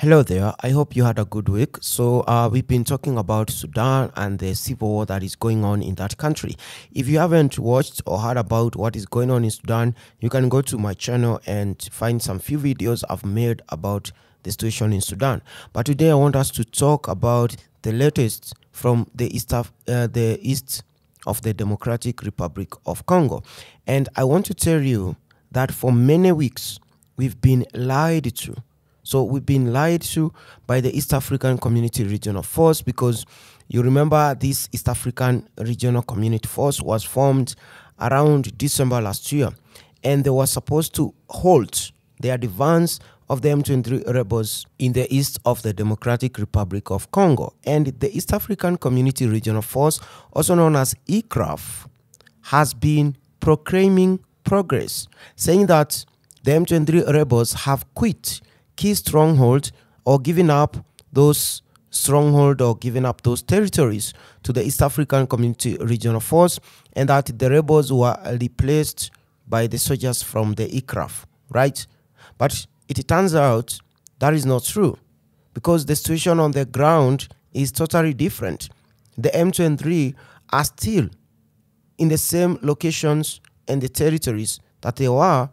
Hello there. I hope you had a good week. We've been talking about Sudan and the civil war that is going on in that country. If you haven't watched or heard about what is going on in Sudan, you can go to my channel and find some few videos I've made about the situation in Sudan. But today I want us to talk about the latest from the east of the Democratic Republic of Congo. And I want to tell you that for many weeks we've been lied to. So we've been lied to by the East African Community Regional Force, because you remember this East African Regional Community Force was formed around December last year, and they were supposed to halt the advance of the M23 rebels in the east of the Democratic Republic of Congo. And the East African Community Regional Force, also known as EACRF, has been proclaiming progress, saying that the M23 rebels have quit key stronghold or giving up those stronghold or giving up those territories to the East African Community Regional Force, and that the rebels were replaced by the soldiers from the EACRF, right? But it turns out that is not true, because the situation on the ground is totally different. The M23 are still in the same locations and the territories that they were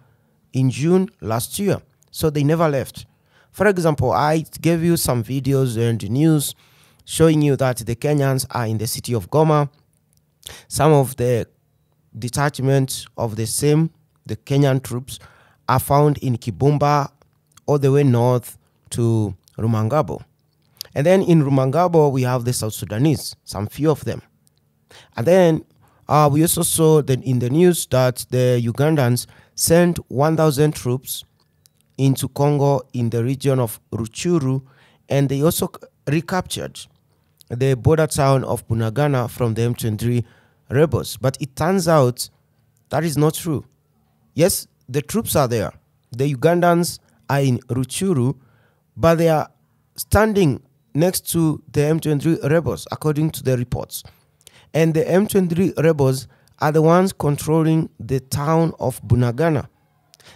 in June last year, so they never left. For example, I gave you some videos and news showing you that the Kenyans are in the city of Goma. Some of the detachments of the Kenyan troops are found in Kibumba, all the way north to Rumangabo. And then in Rumangabo, we have the South Sudanese, some few of them. And then we also saw that in the news that the Ugandans sent 1,000 troops into Congo in the region of Rutshuru, and they also recaptured the border town of Bunagana from the M23 rebels. But it turns out that is not true. Yes, the troops are there. The Ugandans are in Rutshuru, but they are standing next to the M23 rebels, according to the reports. And the M23 rebels are the ones controlling the town of Bunagana.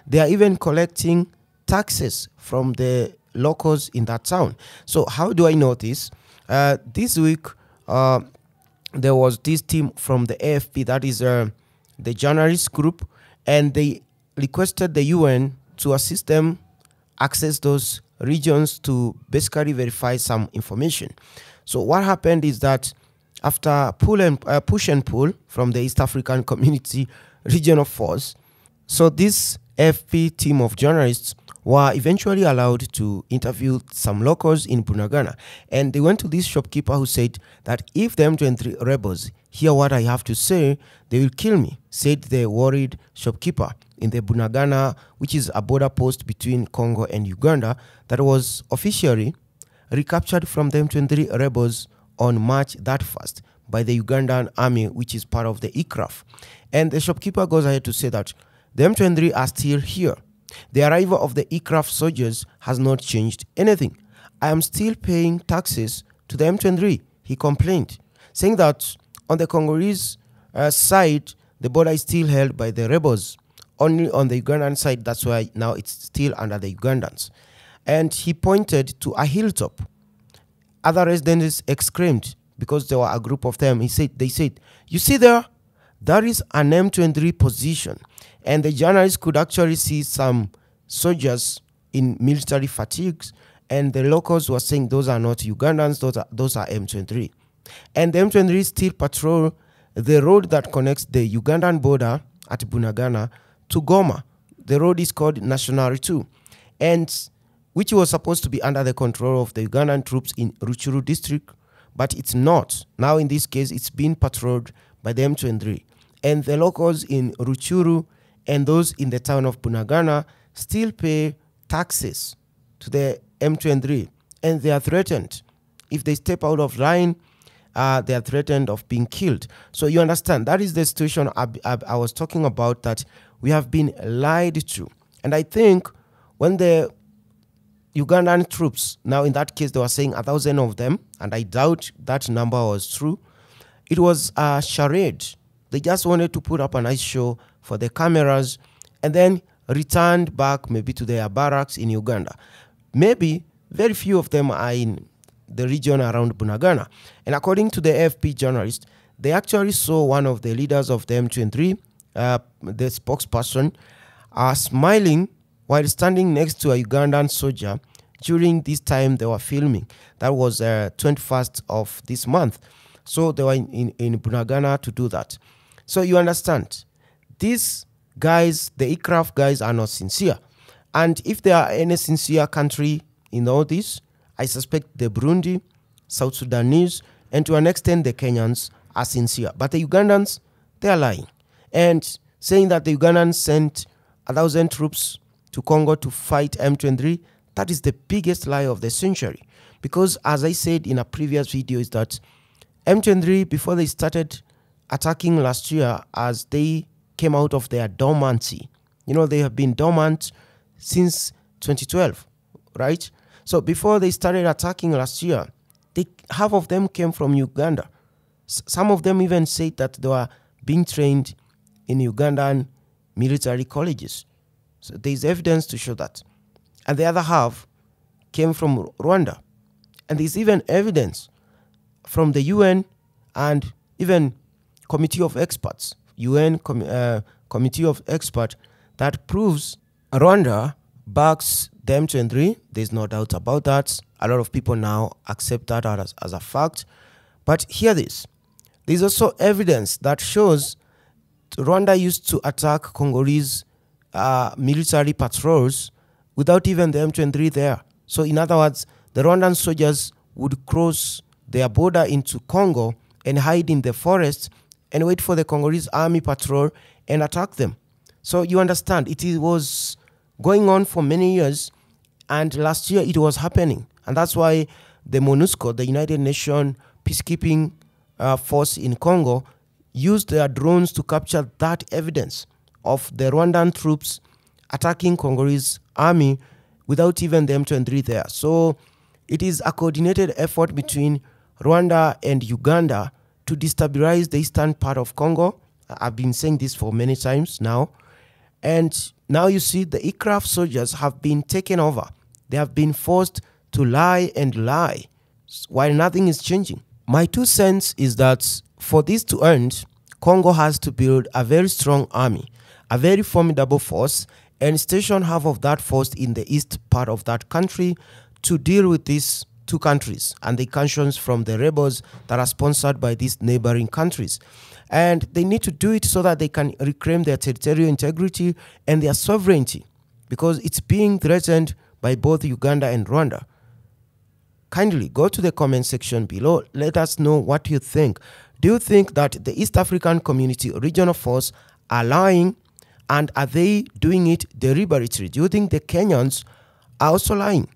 They are even collecting taxes from the locals in that town. So how do I know this? This week, there was this team from the AFP, that is the journalist group, and they requested the UN to assist them access those regions to basically verify some information. So what happened is that after push and pull from the East African Community Regional Force, so this AFP team of journalists were eventually allowed to interview some locals in Bunagana. And they went to this shopkeeper who said that if the M23 rebels hear what I have to say, they will kill me, said the worried shopkeeper in the Bunagana, which is a border post between Congo and Uganda, that was officially recaptured from the M23 rebels on March that 1st by the Ugandan army, which is part of the EACRF. And the shopkeeper goes ahead to say that the M23 are still here. The arrival of the EACRF soldiers has not changed anything. I am still paying taxes to the M23, he complained, saying that on the Congolese side, the border is still held by the rebels. Only on the Ugandan side, that's why now it's still under the Ugandans. And he pointed to a hilltop. Other residents exclaimed, because there were a group of them, they said, you see there? That is an M23 position. And the journalists could actually see some soldiers in military fatigues, and the locals were saying those are not Ugandans, those are M23. And the M23 still patrol the road that connects the Ugandan border at Bunagana to Goma. The road is called National 2, and which was supposed to be under the control of the Ugandan troops in Rutshuru district, but it's not. Now in this case, it's being patrolled by the M23. And the locals in Rutshuru and those in the town of Bunagana still pay taxes to the M23, and they are threatened. If they step out of line, they are threatened of being killed. So you understand, that is the situation I was talking about, that we have been lied to. And I think when the Ugandan troops, now in that case they were saying 1,000 of them, and I doubt that number was true, it was a charade. They just wanted to put up a nice show for the cameras and then returned back maybe to their barracks in Uganda. Maybe very few of them are in the region around Bunagana. And according to the AFP journalist, they actually saw one of the leaders of the M23, the spokesperson, smiling while standing next to a Ugandan soldier during this time they were filming. That was 21st of this month. So they were in Bunagana to do that. So you understand, these guys, the EACRF guys, are not sincere. And if there are any sincere country in all this, I suspect the Burundi, South Sudanese, and to an extent the Kenyans are sincere. But the Ugandans, they are lying. And saying that the Ugandans sent 1,000 troops to Congo to fight M23, that is the biggest lie of the century. Because as I said in a previous video, is that M23, before they started attacking last year, as they came out of their dormancy, you know, they have been dormant since 2012, right? So before they started attacking last year, half of them came from Uganda. Some of them even said that they were being trained in Ugandan military colleges. So there's evidence to show that. And the other half came from Rwanda. And there's even evidence from the UN and even Committee of Experts, UN Committee of Experts, that proves Rwanda backs the M23. There's no doubt about that. A lot of people now accept that as a fact. But hear this. There's also evidence that shows Rwanda used to attack Congolese military patrols without even the M23 there. So in other words, the Rwandan soldiers would cross their border into Congo and hide in the forest and wait for the Congolese army patrol and attack them. So you understand, it was going on for many years, and last year it was happening. And that's why the MONUSCO, the United Nations peacekeeping force in Congo, used their drones to capture that evidence of the Rwandan troops attacking Congolese army without even the M23 there. So it is a coordinated effort between Rwanda and Uganda to destabilize the eastern part of Congo. I've been saying this for many times now. And now you see the EACRF soldiers have been taken over. They have been forced to lie and lie while nothing is changing. My 2 cents is that for this to end, Congo has to build a very strong army, a very formidable force, and station half of that force in the east part of that country to deal with these 2 countries and the incursions from the rebels that are sponsored by these neighboring countries. And they need to do it so that they can reclaim their territorial integrity and their sovereignty, because it's being threatened by both Uganda and Rwanda. Kindly go to the comment section below. Let us know what you think. Do you think that the East African Community Regional Force are lying, and are they doing it deliberately? Do you think the Kenyans are also lying?